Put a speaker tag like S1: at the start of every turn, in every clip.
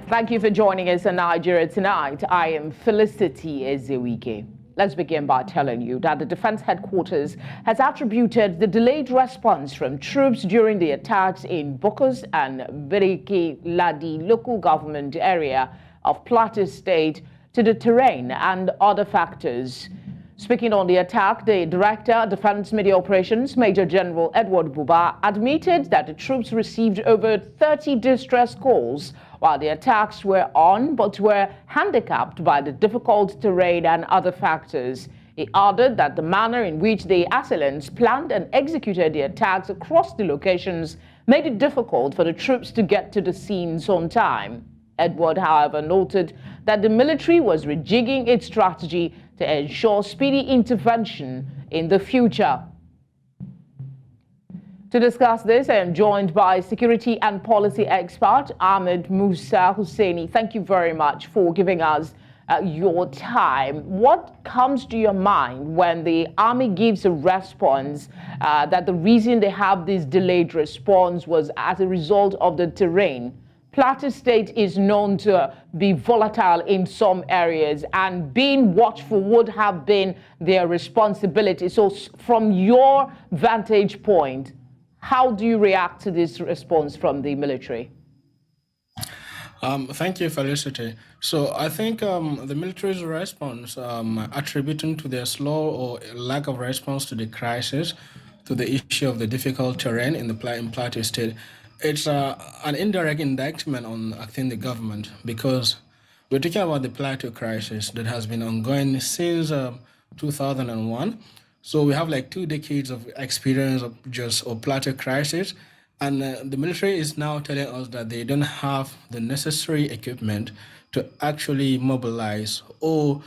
S1: Thank you for joining us on Nigeria Tonight. I am Felicity Ezewike. Let's begin by telling you that the Defense Headquarters has attributed the delayed response from troops during the attacks in Bokkos and Biriki-Ladi local government area of Plateau State to the terrain and other factors. Speaking on the attack, the Director, Defense Media Operations, Major General Edward Buba, admitted that the troops received over 30 distress calls while the attacks were on, but were handicapped by the difficult terrain and other factors. He added that the manner in which the assailants planned and executed the attacks across the locations made it difficult for the troops to get to the scenes on time. Edward, however, noted that the military was rejigging its strategy to ensure speedy intervention in the future. To discuss this, I am joined by security and policy expert Ahmed Musa Husseini. Thank you very much for giving us your time. What comes to your mind when the Army gives a response that the reason they have this delayed response was as a result of the terrain? Plateau State is known to be volatile in some areas, and being watchful would have been their responsibility. So from your vantage point, how do you react to this response from the military?
S2: Thank you, Felicity. So I think the military's response, attributing to their slow or lack of response to the crisis, to the issue of the difficult terrain in Plateau State, it's an indirect indictment on, I think, the government, because we're talking about the Plateau crisis that has been ongoing since 2001. So we have like 2 decades of experience of just Plateau crisis, and the military is now telling us that they don't have the necessary equipment to actually mobilize or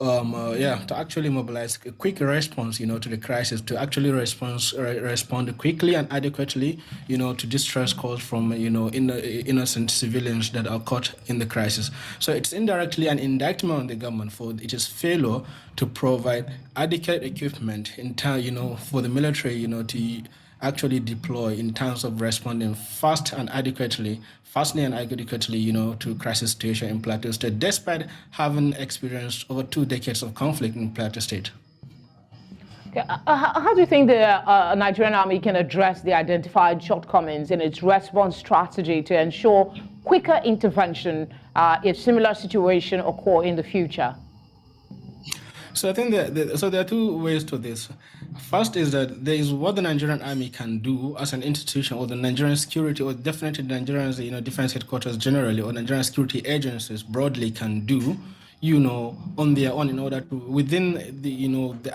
S2: to actually mobilize a quick response, to the crisis, to actually respond quickly and adequately, to distress calls from, innocent civilians that are caught in the crisis. So it's indirectly an indictment on the government for its failure to provide adequate equipment in time, for the military, to actually deploy in terms of responding fastly and adequately, to crisis situation in Plateau State, despite having experienced over 2 decades of conflict in Plateau State.
S1: How do you think the Nigerian Army can address the identified shortcomings in its response strategy to ensure quicker intervention if similar situation occur in the future?
S2: So I think there are 2 ways to this. First is that there is what the Nigerian Army can do as an institution, or the Nigerian security, or definitely the Nigerian Defense Headquarters generally, or Nigerian security agencies broadly can do, on their own, in order to within the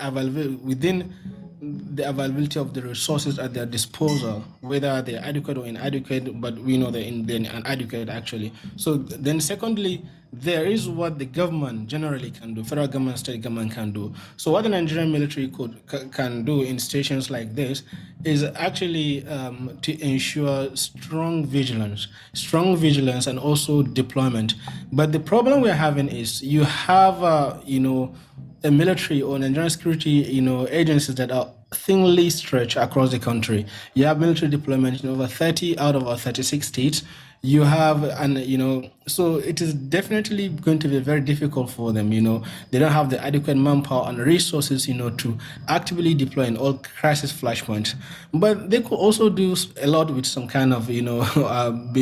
S2: availability of the resources at their disposal, whether they're adequate or inadequate, but we know they're inadequate actually. So then secondly, there is what the government generally can do, federal government, state government can do. So what the Nigerian military can do in situations like this is actually to ensure strong vigilance and also deployment. But the problem we're having is you have, a military or Nigerian security, agencies that are thinly stretched across the country. You have military deployment in over 30 out of our 36 states. You have, so it is definitely going to be very difficult for them. They don't have the adequate manpower and resources, to actively deploy in all crisis flashpoints. But they could also do a lot with some kind of,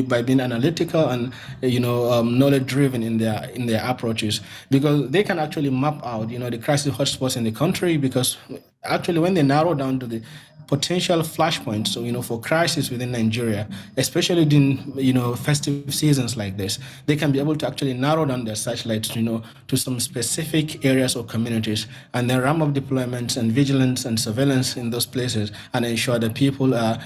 S2: by being analytical and, knowledge driven in their approaches, because they can actually map out, the crisis hotspots in the country, because actually when they narrow down to the potential flashpoints, so for crisis within Nigeria, especially during festive seasons like this, they can be able to actually narrow down their searchlights, to some specific areas or communities, and then ramp up deployments and vigilance and surveillance in those places, and ensure that people are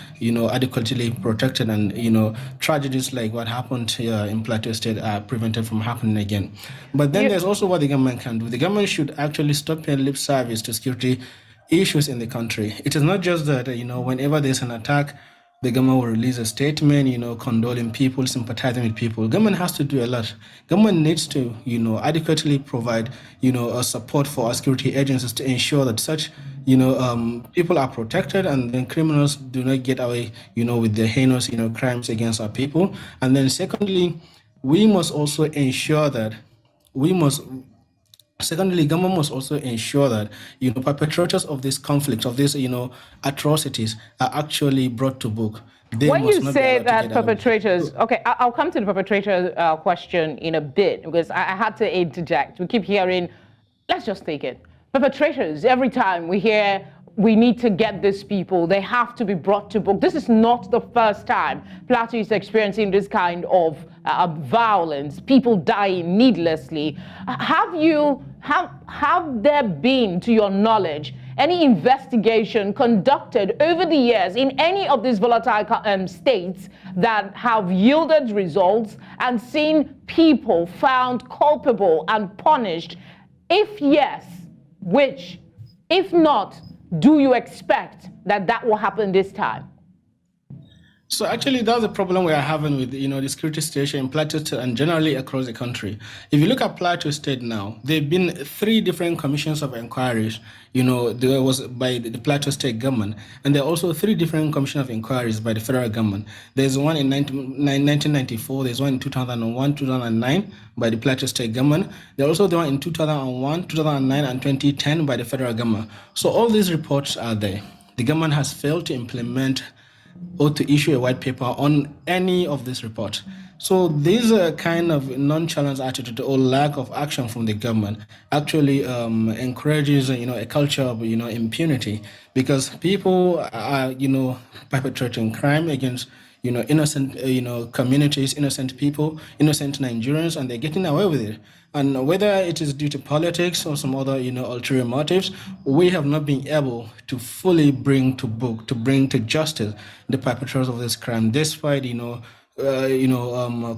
S2: adequately protected, and tragedies like what happened here in Plateau State are prevented from happening again. But then there's also what the government can do. The government should actually stop paying lip service to security issues in the country. It is not just that, whenever there's an attack, the government will release a statement, condoling people, sympathizing with people. Government has to do a lot. Government needs to, adequately provide, a support for our security agencies to ensure that such, people are protected, and then criminals do not get away, with their heinous, crimes against our people. And then secondly, we must also ensure that we must secondly, government must also ensure that perpetrators of this conflict, of these atrocities, are actually brought to book. They
S1: when
S2: must
S1: you
S2: not be
S1: say
S2: allowed to
S1: that
S2: get away.
S1: perpetrators, okay, I'll come to the perpetrator question in a bit because I had to interject. We keep hearing, let's just take it. Perpetrators, every time we hear we need to get these people, they have to be brought to book. This is not the first time Plateau is experiencing this kind of violence, people dying needlessly. Have there been, to your knowledge, any investigation conducted over the years in any of these volatile states that have yielded results and seen people found culpable and punished? If yes, which? If not, do you expect that that will happen this time?
S2: So actually, that's the problem we are having with the security situation in Plateau and generally across the country. If you look at Plateau State now, there have been 3 different commissions of inquiries. There was by the Plateau State government, and there are also 3 different commission of inquiries by the federal government. There's one in 1994, there's one in 2001, 2009 by the Plateau State government. There's also the one in 2001, 2009, and 2010 by the federal government. So all these reports are there. The government has failed to implement or to issue a white paper on any of this report. So this kind of nonchalant attitude or lack of action from the government actually encourages a culture of impunity, because people are perpetrating crime against innocent communities, innocent people, innocent Nigerians, and they're getting away with it. And whether it is due to politics or some other ulterior motives, we have not been able to fully bring to justice the perpetrators of this crime, despite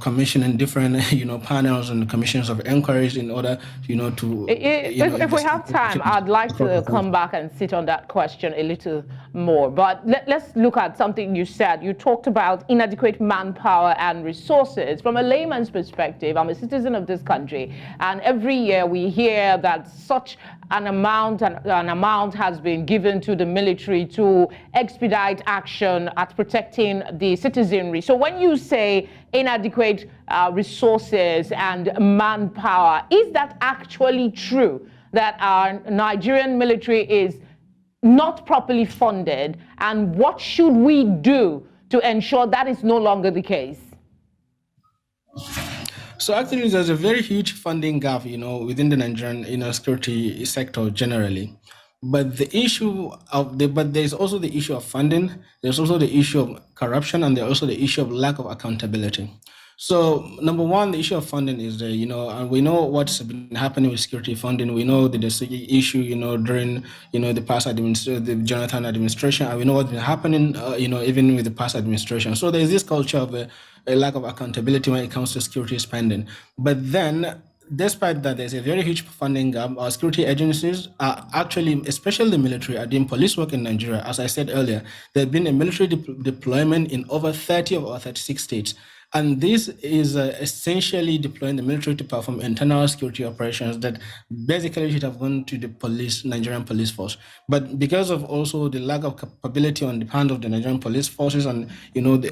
S2: commissioning different panels and commissions of inquiries in order to
S1: if we have time, I'd like to come back and sit on that question a little more, but let's look at something you said. You talked about inadequate manpower and resources. From a layman's perspective, I'm a citizen of this country, and every year we hear that such an amount has been given to the military to expedite action at protecting the citizenry. So when you say inadequate resources and manpower, is that actually true, that our Nigerian military is not properly funded, and what should we do to ensure that is no longer the case?
S2: So actually, there's a very huge funding gap, within the Nigerian, security sector generally. But there's also the issue of funding. There's also the issue of corruption, and there's also the issue of lack of accountability. So number one, the issue of funding is there, and we know what's been happening with security funding. We know that there's the issue, during, the past the Jonathan administration, and we know what's been happening, even with the past administration. So there's this culture of a lack of accountability when it comes to security spending. But then, despite that, there's a very huge funding gap. Our security agencies are actually, especially the military, are doing police work in Nigeria. As I said earlier, there's been a military deployment in over 30 of our 36 states. And this is essentially deploying the military to perform internal security operations that basically should have gone to the Nigerian police force. But because of also the lack of capability on the part of the Nigerian police forces and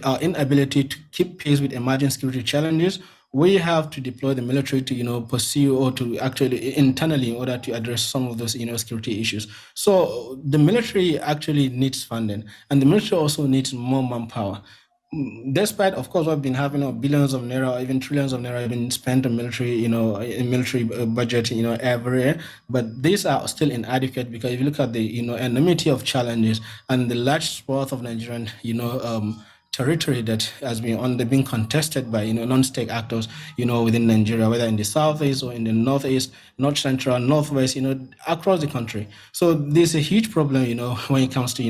S2: our inability to keep pace with emerging security challenges, we have to deploy the military to pursue or to actually internally in order to address some of those security issues. So the military actually needs funding, and the military also needs more manpower. Despite, of course, we've been having billions of naira, or even trillions of naira have been spent on military, in military budget, every year, but these are still inadequate, because if you look at the, enormity of challenges and the large swath of Nigerian, territory that has been contested by non-state actors within Nigeria, whether in the southeast or in the northeast, north central, northwest, across the country. So there's a huge problem when it comes to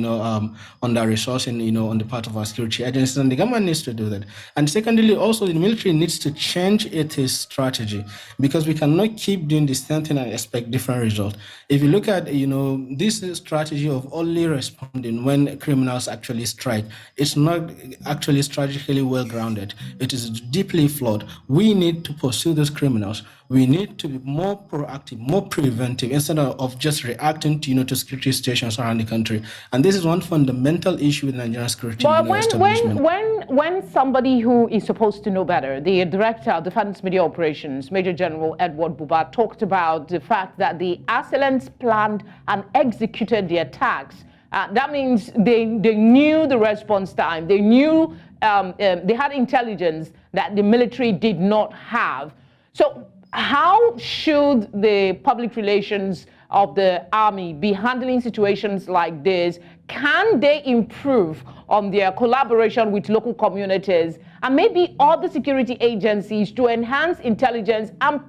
S2: under resourcing on the part of our security agencies, and the government needs to do that. And secondly, also the military needs to change its strategy, because we cannot keep doing the same thing and expect different results. If you look at this strategy of only responding when criminals actually strike, it's not actually strategically well grounded. It is deeply flawed. We need to pursue those criminals. We need to be more proactive, more preventive, instead of just reacting to to security situations around the country. And this is one fundamental issue with Nigerian security
S1: But
S2: establishment.
S1: when somebody who is supposed to know better, the Director of Defense Media Operations, Major General Edward Buba, talked about the fact that the assailants planned and executed the attacks. That means they knew the response time. They knew they had intelligence that the military did not have. So how should the public relations of the army be handling situations like this? Can they improve on their collaboration with local communities and maybe other security agencies to enhance intelligence and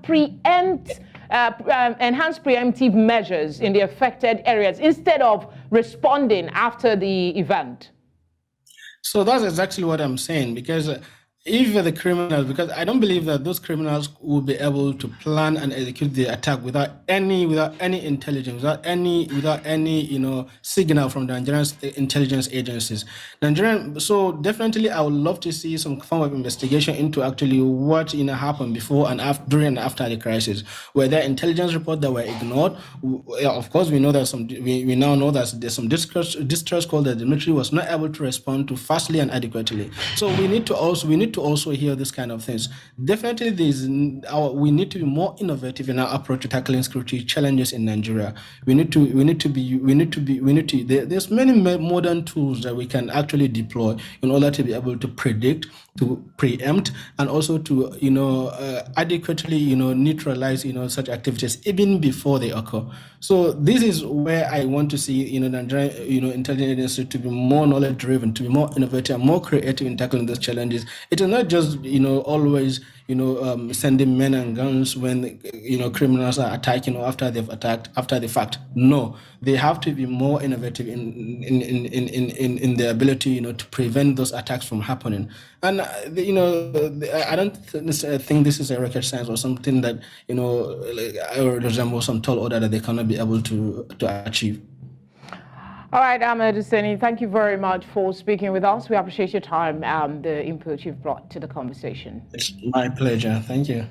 S1: enhance preemptive measures in the affected areas instead of responding after the event?
S2: So that's exactly what I'm saying, because if the criminals, because I don't believe that those criminals will be able to plan and execute the attack without any intelligence, without any signal from the Nigerian intelligence agencies. So definitely I would love to see some form of investigation into actually what happened before and after, during and after the crisis. Were there intelligence reports that were ignored? Of course, we know that we now know that there's some distress call that the military was not able to respond to fastly and adequately. So we need to also hear this kind of things. Definitely, we need to be more innovative in our approach to tackling security challenges in Nigeria. There's many modern tools that we can actually deploy in order to be able to predict, to preempt, and also to adequately neutralize such activities even before they occur. So this is where I want to see Nigerian intelligence agencies to be more knowledge driven, to be more innovative, more creative in tackling those challenges. It is not just always sending men and guns when criminals are attacking or after they've attacked after the fact. No, they have to be more innovative in their ability to prevent those attacks from happening. And I don't think this is a rocket science or something that resembles some tall order that they cannot be able to achieve.
S1: All right, Ahmed Musa, thank you very much for speaking with us. We appreciate your time and the input you've brought to the conversation.
S2: It's my pleasure. Thank you.